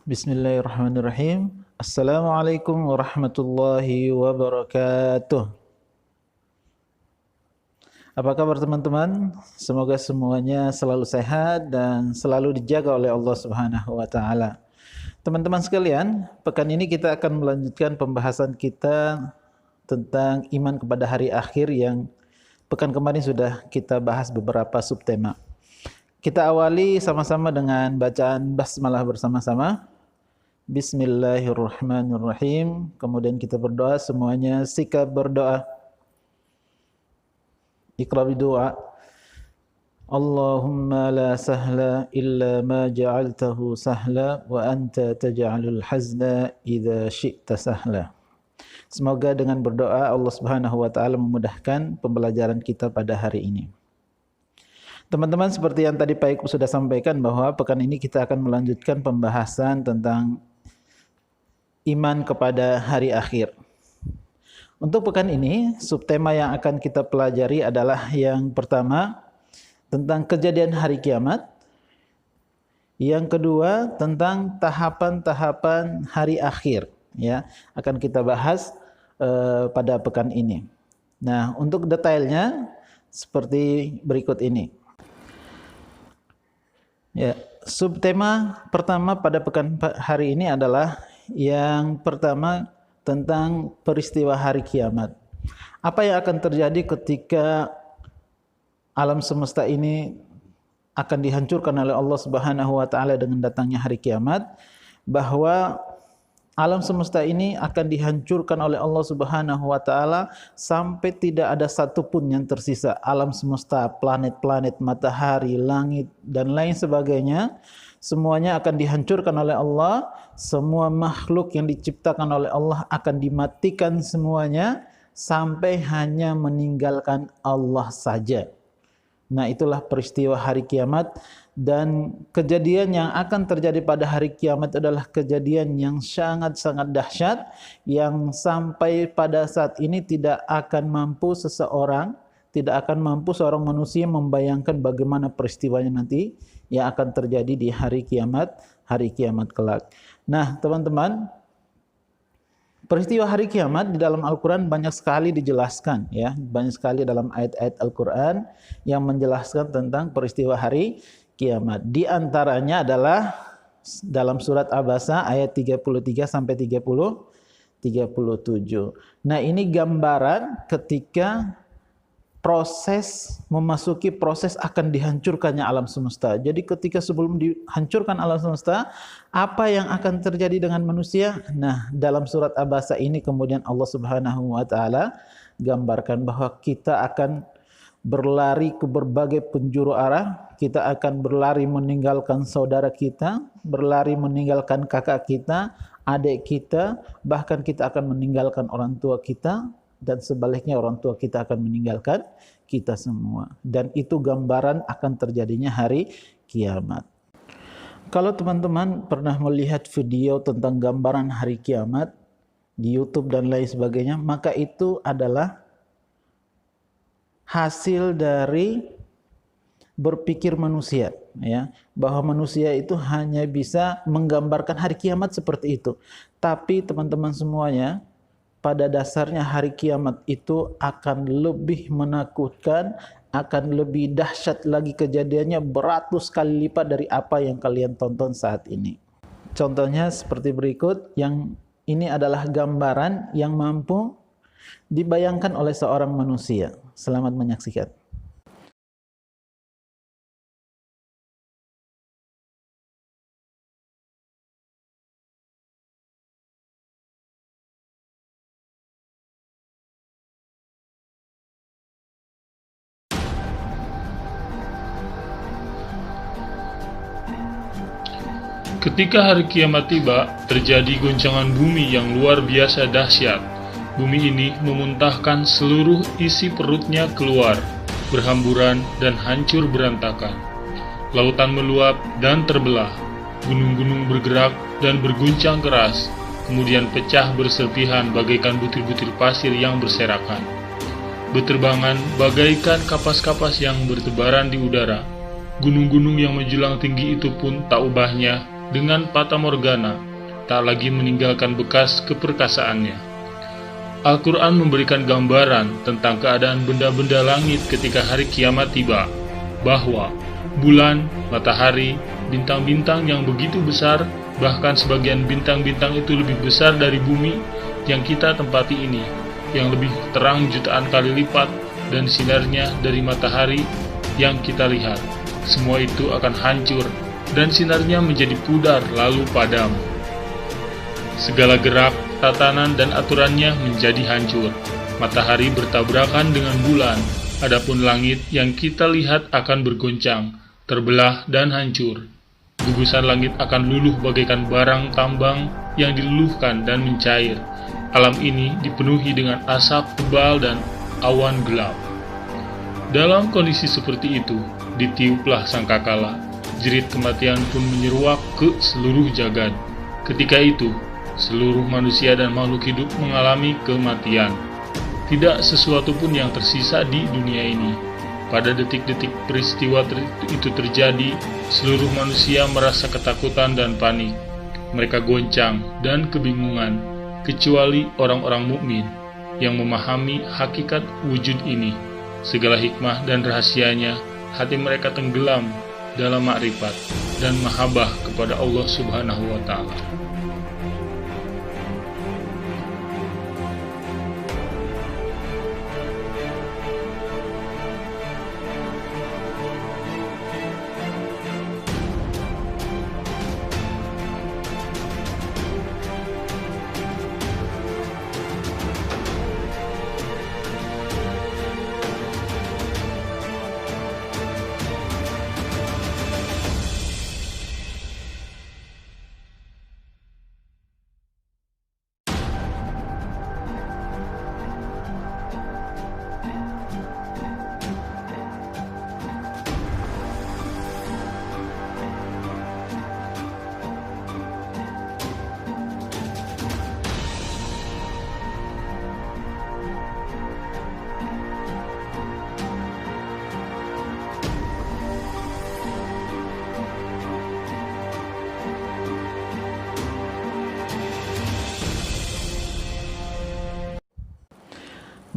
Bismillahirrahmanirrahim. Assalamualaikum warahmatullahi wabarakatuh. Apa kabar teman-teman? Semoga semuanya selalu sehat dan selalu dijaga oleh Allah Subhanahu wa taala. Teman-teman sekalian, pekan ini kita akan melanjutkan pembahasan kita tentang iman kepada hari akhir yang pekan kemarin sudah kita bahas beberapa subtema. Kita awali sama-sama dengan bacaan basmalah bersama-sama. Bismillahirrahmanirrahim. Kemudian kita berdoa, semuanya sikap berdoa. Iqra bidu'a. Allahumma la sahla illa ma ja'altahu sahla wa anta taj'alul hazna idza syi'ta sahla. Semoga dengan berdoa Allah Subhanahu wa taala memudahkan pembelajaran kita pada hari ini. Teman-teman, seperti yang tadi Pak Iqbal sudah sampaikan bahwa pekan ini kita akan melanjutkan pembahasan tentang iman kepada hari akhir. Untuk pekan ini, subtema yang akan kita pelajari adalah yang pertama, tentang kejadian hari kiamat. Yang kedua, tentang tahapan-tahapan hari akhir. Ya, akan kita bahas pada pekan ini. Nah, untuk detailnya seperti berikut ini. Ya, subtema pertama pada pekan hari ini adalah yang pertama tentang peristiwa hari kiamat. Apa yang akan terjadi ketika alam semesta ini akan dihancurkan oleh Allah Subhanahu wa taala dengan datangnya hari kiamat, bahwa alam semesta ini akan dihancurkan oleh Allah Subhanahu wa taala sampai tidak ada satupun yang tersisa. Alam semesta, planet-planet, matahari, langit dan lain sebagainya, semuanya akan dihancurkan oleh Allah. Semua makhluk yang diciptakan oleh Allah akan dimatikan semuanya sampai hanya meninggalkan Allah saja. Nah, itulah peristiwa hari kiamat, dan kejadian yang akan terjadi pada hari kiamat adalah kejadian yang sangat-sangat dahsyat, yang sampai pada saat ini tidak akan mampu seorang manusia membayangkan bagaimana peristiwanya nanti yang akan terjadi di hari kiamat kelak. Nah, teman-teman, peristiwa hari kiamat di dalam Al-Quran banyak sekali dijelaskan, ya, banyak sekali dalam ayat-ayat Al-Quran yang menjelaskan tentang peristiwa hari kiamat. Di antaranya adalah dalam surat Abasa ayat 33 sampai 37. Nah, ini gambaran ketika memasuki proses akan dihancurkannya alam semesta. Jadi ketika sebelum dihancurkan alam semesta, apa yang akan terjadi dengan manusia? Nah, dalam surat Abasa ini kemudian Allah Subhanahu wa taala gambarkan bahwa kita akan berlari ke berbagai penjuru arah. Kita akan berlari meninggalkan saudara kita, berlari meninggalkan kakak kita, adik kita, bahkan kita akan meninggalkan orang tua kita, dan sebaliknya orang tua kita akan meninggalkan kita semua. Dan itu gambaran akan terjadinya hari kiamat. Kalau teman-teman pernah melihat video tentang gambaran hari kiamat di YouTube dan lain sebagainya, maka itu adalah hasil dari berpikir manusia, ya, bahwa manusia itu hanya bisa menggambarkan hari kiamat seperti itu. Tapi teman-teman semuanya, pada dasarnya hari kiamat itu akan lebih menakutkan, akan lebih dahsyat lagi kejadiannya, beratus kali lipat dari apa yang kalian tonton saat ini. Contohnya seperti berikut, yang ini adalah gambaran yang mampu dibayangkan oleh seorang manusia. Selamat menyaksikan. Ketika hari kiamat tiba, terjadi goncangan bumi yang luar biasa dahsyat. Bumi ini memuntahkan seluruh isi perutnya keluar, berhamburan dan hancur berantakan. Lautan meluap dan terbelah, gunung-gunung bergerak dan berguncang keras, kemudian pecah berserpihan bagaikan butir-butir pasir yang berserakan. Beterbangan bagaikan kapas-kapas yang bertebaran di udara. Gunung-gunung yang menjulang tinggi itu pun tak ubahnya dengan fata morgana, tak lagi meninggalkan bekas keperkasaannya. Al-Quran memberikan gambaran tentang keadaan benda-benda langit ketika hari kiamat tiba, bahwa bulan, matahari, bintang-bintang yang begitu besar, bahkan sebagian bintang-bintang itu lebih besar dari bumi yang kita tempati ini, yang lebih terang jutaan kali lipat dan sinarnya dari matahari yang kita lihat. Semua itu akan hancur dan sinarnya menjadi pudar lalu padam. Segala gerak, tatanan, dan aturannya menjadi hancur. Matahari bertabrakan dengan bulan, adapun langit yang kita lihat akan bergoncang, terbelah, dan hancur. Gugusan langit akan luluh bagaikan barang tambang yang diluluhkan dan mencair. Alam ini dipenuhi dengan asap tebal dan awan gelap. Dalam kondisi seperti itu, ditiuplah sangkakala. Jerit kematian pun menyeruak ke seluruh jagat. Ketika itu, seluruh manusia dan makhluk hidup mengalami kematian. Tidak sesuatu pun yang tersisa di dunia ini. Pada detik-detik peristiwa itu terjadi, seluruh manusia merasa ketakutan dan panik. Mereka goncang dan kebingungan, kecuali orang-orang mukmin yang memahami hakikat wujud ini. Segala hikmah dan rahasianya, hati mereka tenggelam dalam makrifat dan mahabbah kepada Allah Subhanahu wa Ta'ala.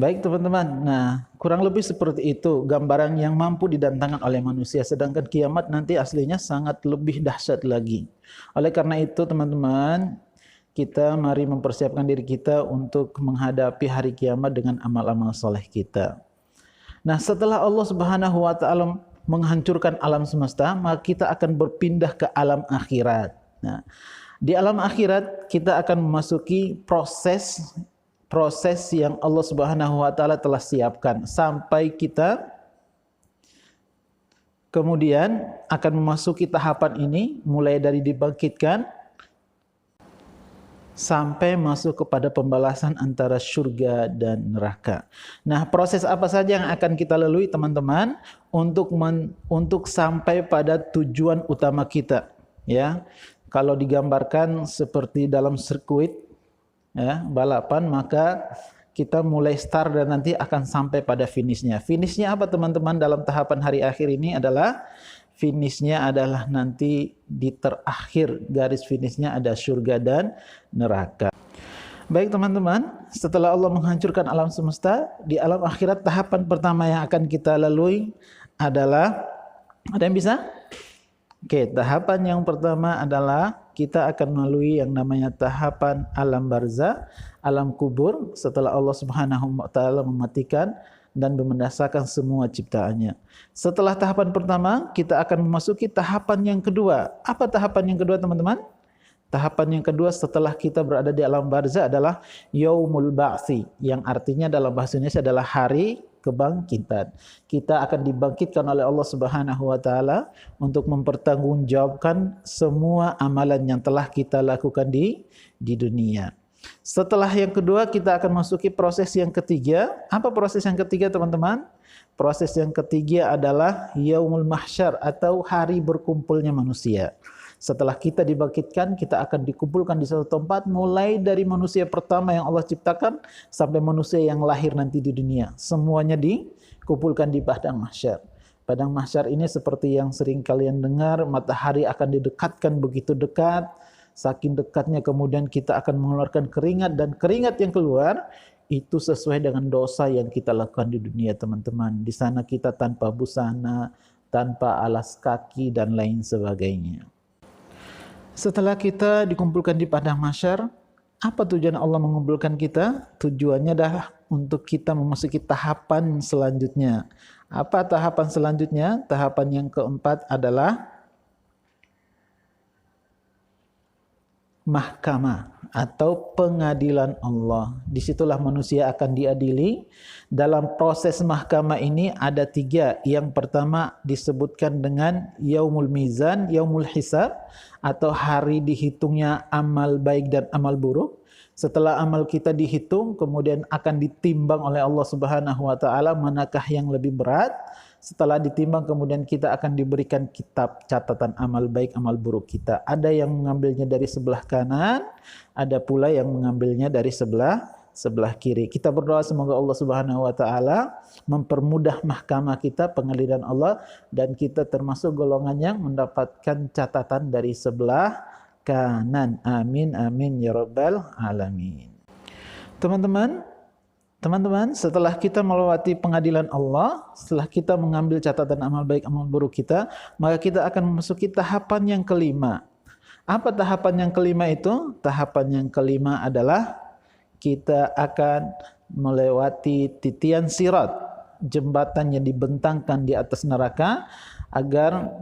Baik teman-teman, nah kurang lebih seperti itu gambaran yang mampu didatangkan oleh manusia, sedangkan kiamat nanti aslinya sangat lebih dahsyat lagi. Oleh karena itu teman-teman, kita mari mempersiapkan diri kita untuk menghadapi hari kiamat dengan amal-amal soleh kita. Nah setelah Allah Subhanahu wa Ta'ala menghancurkan alam semesta, maka kita akan berpindah ke alam akhirat. Nah, di alam akhirat kita akan memasuki proses yang Allah Subhanahu wa Ta'ala telah siapkan, sampai kita kemudian akan memasuki tahapan ini, mulai dari dibangkitkan sampai masuk kepada pembalasan antara surga dan neraka. Nah, proses apa saja yang akan kita lalui teman-teman untuk sampai pada tujuan utama kita, ya. Kalau digambarkan seperti dalam sirkuit, ya, balapan, maka kita mulai start dan nanti akan sampai pada finishnya. Finishnya apa teman-teman dalam tahapan hari akhir ini adalah, finishnya adalah nanti di terakhir garis finishnya ada surga dan neraka. Baik teman-teman, setelah Allah menghancurkan alam semesta, di alam akhirat tahapan pertama yang akan kita lalui adalah, ada yang bisa? Oke, tahapan yang pertama adalah kita akan melalui yang namanya tahapan alam barzah, alam kubur, setelah Allah Subhanahu wa Ta'ala mematikan dan membinasakan semua ciptaannya. Setelah tahapan pertama, kita akan memasuki tahapan yang kedua. Apa tahapan yang kedua teman-teman? Tahapan yang kedua setelah kita berada di alam barzah adalah Yaumul Ba'tsi, yang artinya dalam bahasa Indonesia adalah hari kebangkitan. Kita akan dibangkitkan oleh Allah Subhanahu wa Ta'ala untuk mempertanggungjawabkan semua amalan yang telah kita lakukan di dunia. Setelah yang kedua, kita akan masuki proses yang ketiga. Apa proses yang ketiga teman-teman? Proses yang ketiga adalah Yaumul Mahsyar, atau hari berkumpulnya manusia. Setelah kita dibangkitkan, kita akan dikumpulkan di satu tempat, mulai dari manusia pertama yang Allah ciptakan sampai manusia yang lahir nanti di dunia. Semuanya dikumpulkan di padang mahsyar. Padang mahsyar ini seperti yang sering kalian dengar, matahari akan didekatkan begitu dekat, saking dekatnya kemudian kita akan mengeluarkan keringat, dan keringat yang keluar itu sesuai dengan dosa yang kita lakukan di dunia, teman-teman. Di sana kita tanpa busana, tanpa alas kaki dan lain sebagainya. Setelah kita dikumpulkan di padang mahsyar, apa tujuan Allah mengumpulkan kita? Tujuannya adalah untuk kita memasuki tahapan selanjutnya. Apa tahapan selanjutnya? Tahapan yang keempat adalah mahkamah atau pengadilan Allah. Disitulah manusia akan diadili. Dalam proses mahkamah ini ada 3. Yang pertama disebutkan dengan yaumul mizan, yaumul hisab, atau hari dihitungnya amal baik dan amal buruk. Setelah amal kita dihitung, kemudian akan ditimbang oleh Allah Subhanahu wa taala manakah yang lebih berat. Setelah ditimbang, kemudian kita akan diberikan kitab catatan amal baik, amal buruk kita. Ada yang mengambilnya dari sebelah kanan, ada pula yang mengambilnya dari sebelah kiri. Kita berdoa semoga Allah Subhanahu wa taala mempermudah mahkamah kita, pengadilan Allah, dan kita termasuk golongan yang mendapatkan catatan dari sebelah kanan. Amin amin ya rabbal alamin. Teman-teman, setelah kita melewati pengadilan Allah, setelah kita mengambil catatan amal baik, amal buruk kita, maka kita akan memasuki tahapan yang kelima. Apa tahapan yang kelima itu? Tahapan yang kelima adalah kita akan melewati titian sirat, jembatan yang dibentangkan di atas neraka, agar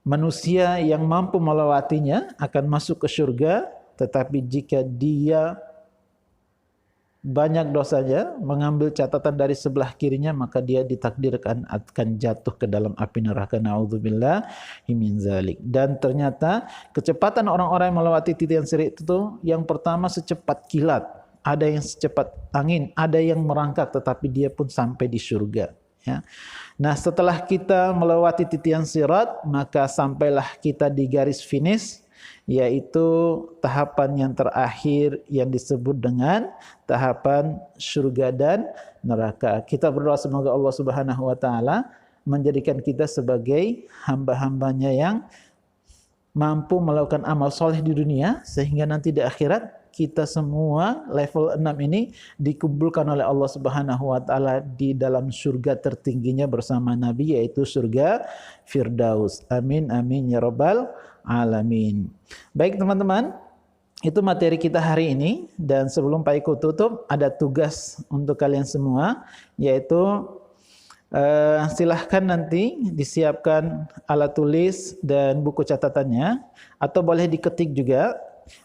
manusia yang mampu melewatinya akan masuk ke surga. Tetapi jika dia banyak dosanya, mengambil catatan dari sebelah kirinya, maka dia ditakdirkan akan jatuh ke dalam api neraka. Na'udzubillahi min zalik. Dan ternyata kecepatan orang-orang yang melewati titian sirat itu, yang pertama secepat kilat, ada yang secepat angin, ada yang merangkak, tetapi dia pun sampai di surga. Ya. Nah, setelah kita melewati titian sirat, maka sampailah kita di garis finish, yaitu tahapan yang terakhir yang disebut dengan tahapan surga dan neraka. Kita berdoa semoga Allah Subhanahu wa taala menjadikan kita sebagai hamba-hambanya yang mampu melakukan amal soleh di dunia, sehingga nanti di akhirat kita semua level 6 ini dikumpulkan oleh Allah Subhanahu wa taala di dalam surga tertingginya bersama Nabi, yaitu surga Firdaus. Amin amin ya rabbal alamin. Baik teman-teman, itu materi kita hari ini, dan sebelum Pak Iko tutup, ada tugas untuk kalian semua, yaitu silahkan nanti disiapkan alat tulis dan buku catatannya, atau boleh diketik juga,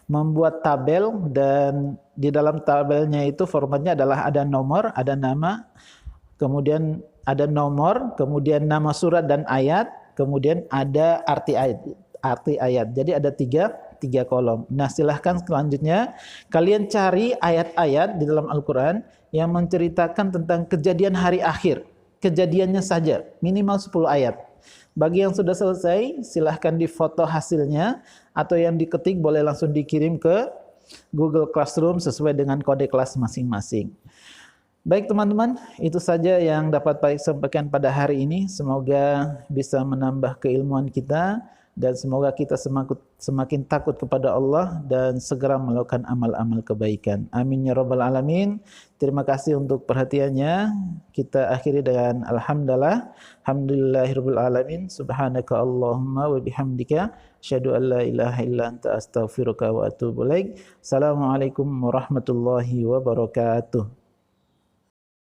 membuat tabel, dan di dalam tabelnya itu formatnya adalah ada nomor, ada nama, kemudian ada nomor, kemudian nama surat dan ayat, kemudian ada arti ayat. Jadi ada tiga kolom. Nah, silahkan selanjutnya kalian cari ayat-ayat di dalam Al-Quran yang menceritakan tentang kejadian hari akhir. Kejadiannya saja, minimal 10 ayat. Bagi yang sudah selesai, silahkan difoto hasilnya, atau yang diketik boleh langsung dikirim ke Google Classroom sesuai dengan kode kelas masing-masing. Baik teman-teman, itu saja yang dapat Pak sampaikan pada hari ini. Semoga bisa menambah keilmuan kita, dan semoga kita semakin takut kepada Allah dan segera melakukan amal-amal kebaikan. Amin ya rabbal alamin. Terima kasih untuk perhatiannya. Kita akhiri dengan alhamdulillah. Alhamdulillahirabbil alamin. Subhanaka Allahumma wa bihamdika asyhadu an la ilaha illa anta astaghfiruka wa atubu ilaik. Assalamualaikum warahmatullahi wabarakatuh.